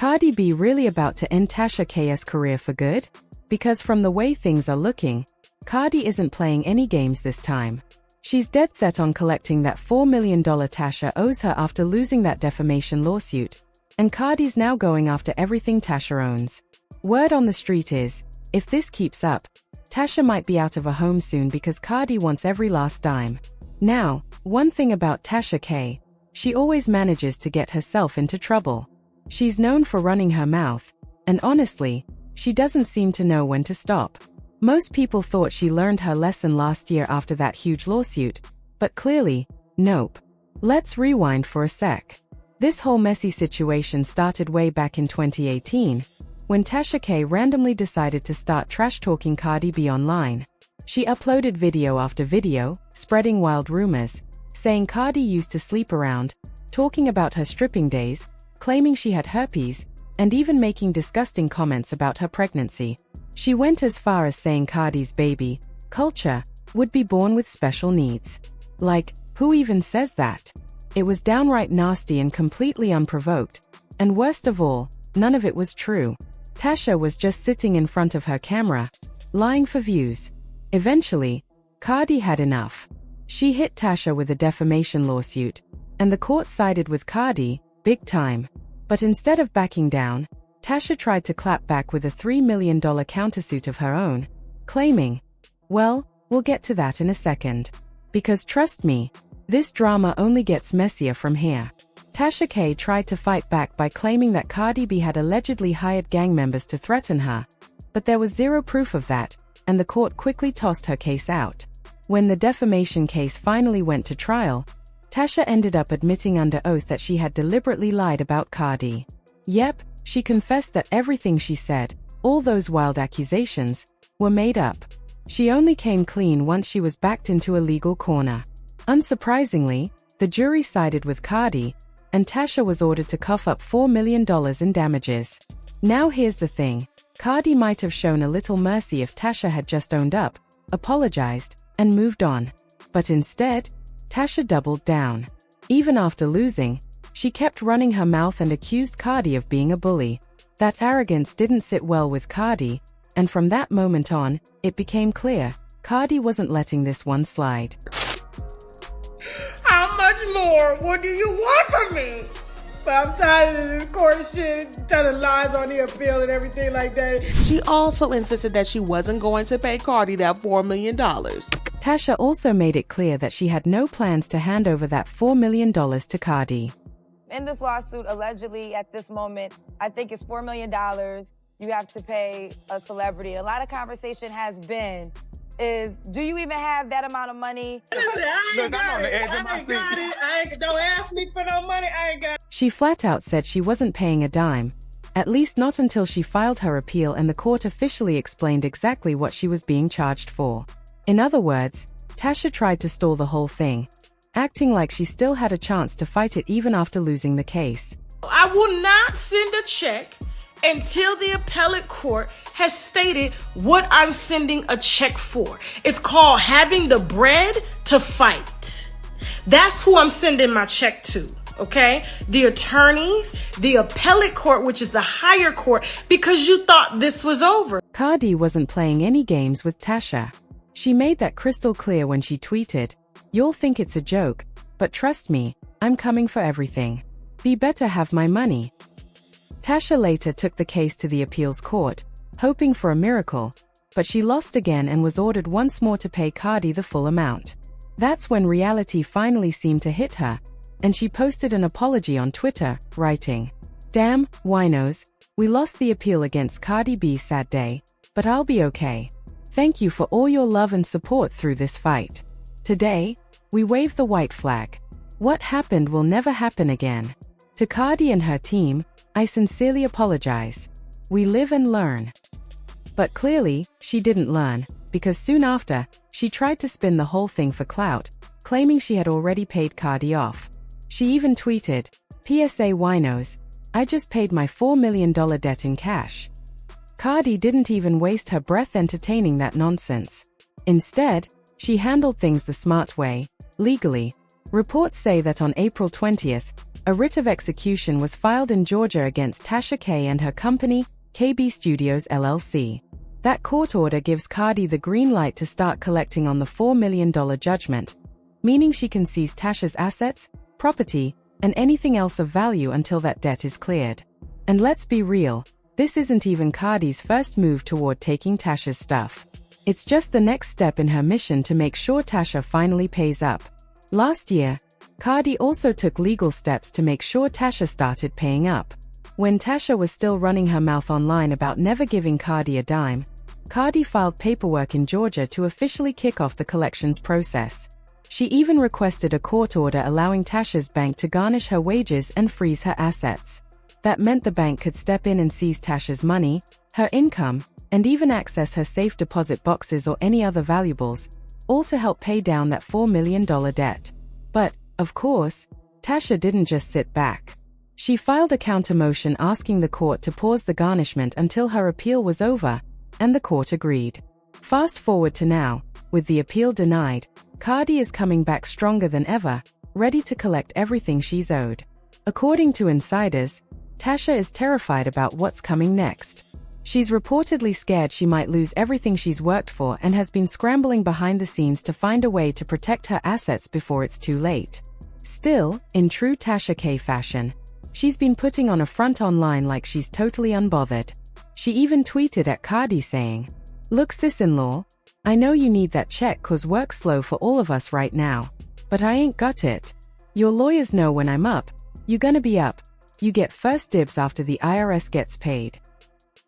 Cardi B really about to end Tasha K's career for good? Because from the way things are looking, Cardi isn't playing any games this time. She's dead set on collecting that $4 million Tasha owes her after losing that defamation lawsuit, and Cardi's now going after everything Tasha owns. Word on the street is, if this keeps up, Tasha might be out of a home soon because Cardi wants every last dime. Now, one thing about Tasha K, she always manages to get herself into trouble. She's known for running her mouth, and honestly, she doesn't seem to know when to stop. Most people thought she learned her lesson last year after that huge lawsuit, but clearly, nope. Let's rewind for a sec. This whole messy situation started way back in 2018, when Tasha K randomly decided to start trash-talking Cardi B online. She uploaded video after video, spreading wild rumors, saying Cardi used to sleep around, talking about her stripping days, claiming she had herpes, and even making disgusting comments about her pregnancy. She went as far as saying Cardi's baby, Culture, would be born with special needs. Like, who even says that? It was downright nasty and completely unprovoked, and worst of all, none of it was true. Tasha was just sitting in front of her camera, lying for views. Eventually, Cardi had enough. She hit Tasha with a defamation lawsuit, and the court sided with Cardi, big time. But instead of backing down, Tasha tried to clap back with a $3 million countersuit of her own, claiming, well, we'll get to that in a second. Because trust me, this drama only gets messier from here. Tasha K tried to fight back by claiming that Cardi B had allegedly hired gang members to threaten her, but there was zero proof of that, and the court quickly tossed her case out. When the defamation case finally went to trial, Tasha ended up admitting under oath that she had deliberately lied about Cardi. Yep, she confessed that everything she said, all those wild accusations, were made up. She only came clean once she was backed into a legal corner. Unsurprisingly, the jury sided with Cardi, and Tasha was ordered to cough up $4 million in damages. Now here's the thing, Cardi might have shown a little mercy if Tasha had just owned up, apologized, and moved on. But instead, Tasha doubled down. Even after losing, she kept running her mouth and accused Cardi of being a bully. That arrogance didn't sit well with Cardi, and from that moment on, it became clear, Cardi wasn't letting this one slide. How much more? What do you want from me? But I'm tired of this court shit, telling lies on the appeal and everything like that. She also insisted that she wasn't going to pay Cardi that $4 million. Tasha also made it clear that she had no plans to hand over that $4 million to Cardi. In this lawsuit, allegedly, at this moment, I think it's $4 million you have to pay a celebrity. A lot of conversation has been, do you even have that amount of money? Look, I'm on the edge of my seat. Don't ask me for no money, I ain't got it. She flat out said she wasn't paying a dime, at least not until she filed her appeal and the court officially explained exactly what she was being charged for. In other words, Tasha tried to stall the whole thing, acting like she still had a chance to fight it even after losing the case. I will not send a check until the appellate court has stated what I'm sending a check for. It's called having the bread to fight. That's who I'm sending my check to, okay? The attorneys, the appellate court, which is the higher court, because you thought this was over. Cardi wasn't playing any games with Tasha. She made that crystal clear when she tweeted, "You'll think it's a joke, but trust me, I'm coming for everything. Be better have my money." Tasha later took the case to the appeals court, hoping for a miracle, but she lost again and was ordered once more to pay Cardi the full amount. That's when reality finally seemed to hit her, and she posted an apology on Twitter, writing, "Damn, winos, we lost the appeal against Cardi B, sad day, but I'll be okay. Thank you for all your love and support through this fight. Today, we wave the white flag. What happened will never happen again. To Cardi and her team, I sincerely apologize. We live and learn." But clearly, she didn't learn, because soon after, she tried to spin the whole thing for clout, claiming she had already paid Cardi off. She even tweeted, "PSA winos, I just paid my $4 million debt in cash." Cardi didn't even waste her breath entertaining that nonsense. Instead, she handled things the smart way, legally. Reports say that on April 20th, A writ of execution was filed in Georgia against Tasha K and her company, KB Studios LLC. That court order gives Cardi the green light to start collecting on the $4 million judgment, meaning she can seize Tasha's assets, property, and anything else of value until that debt is cleared. And let's be real, this isn't even Cardi's first move toward taking Tasha's stuff. It's just the next step in her mission to make sure Tasha finally pays up. Last year, Cardi also took legal steps to make sure Tasha started paying up. When Tasha was still running her mouth online about never giving Cardi a dime, Cardi filed paperwork in Georgia to officially kick off the collections process. She even requested a court order allowing Tasha's bank to garnish her wages and freeze her assets. That meant the bank could step in and seize Tasha's money, her income, and even access her safe deposit boxes or any other valuables, all to help pay down that $4 million debt. But, of course, Tasha didn't just sit back. She filed a counter-motion asking the court to pause the garnishment until her appeal was over, and the court agreed. Fast forward to now, with the appeal denied, Cardi is coming back stronger than ever, ready to collect everything she's owed. According to insiders, Tasha is terrified about what's coming next. She's reportedly scared she might lose everything she's worked for and has been scrambling behind the scenes to find a way to protect her assets before it's too late. Still, in true Tasha K fashion, she's been putting on a front online like she's totally unbothered. She even tweeted at Cardi saying, "Look sis-in-law, I know you need that check 'cause work's slow for all of us right now, but I ain't got it. Your lawyers know when I'm up, you gonna be up. You get first dibs after the IRS gets paid."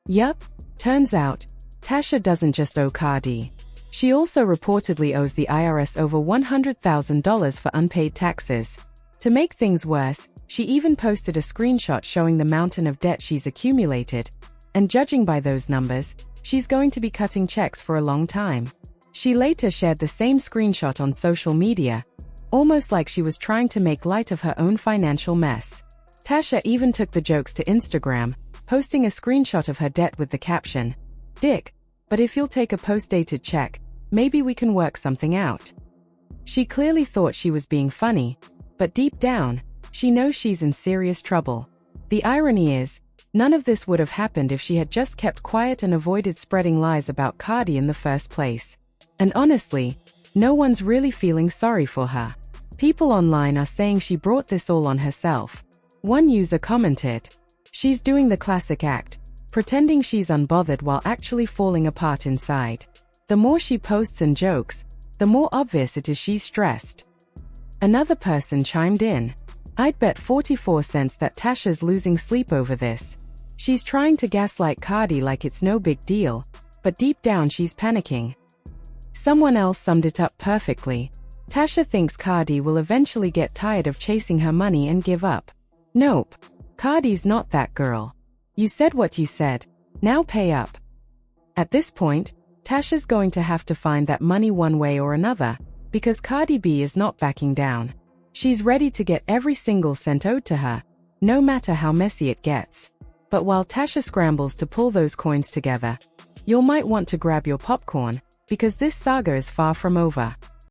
Yup, turns out, Tasha doesn't just owe Cardi. She also reportedly owes the IRS over $100,000 for unpaid taxes. To make things worse, she even posted a screenshot showing the mountain of debt she's accumulated, and judging by those numbers, she's going to be cutting checks for a long time. She later shared the same screenshot on social media, almost like she was trying to make light of her own financial mess. Tasha even took the jokes to Instagram, posting a screenshot of her debt with the caption, "Dick, but if you'll take a post-dated check, maybe we can work something out." She clearly thought she was being funny, but deep down, she knows she's in serious trouble. The irony is, none of this would have happened if she had just kept quiet and avoided spreading lies about Cardi in the first place. And honestly, no one's really feeling sorry for her. People online are saying she brought this all on herself. One user commented, "She's doing the classic act, pretending she's unbothered while actually falling apart inside. The more she posts and jokes, the more obvious it is she's stressed." Another person chimed in, "I'd bet 44 cents that Tasha's losing sleep over this. She's trying to gaslight Cardi like it's no big deal, but deep down she's panicking." Someone else summed it up perfectly. Tasha thinks Cardi will eventually get tired of chasing her money and give up. Nope. Cardi's not that girl. You said what you said, now pay up. At this point, Tasha's going to have to find that money one way or another, because Cardi B is not backing down. She's ready to get every single cent owed to her, no matter how messy it gets. But while Tasha scrambles to pull those coins together, you might want to grab your popcorn, because this saga is far from over.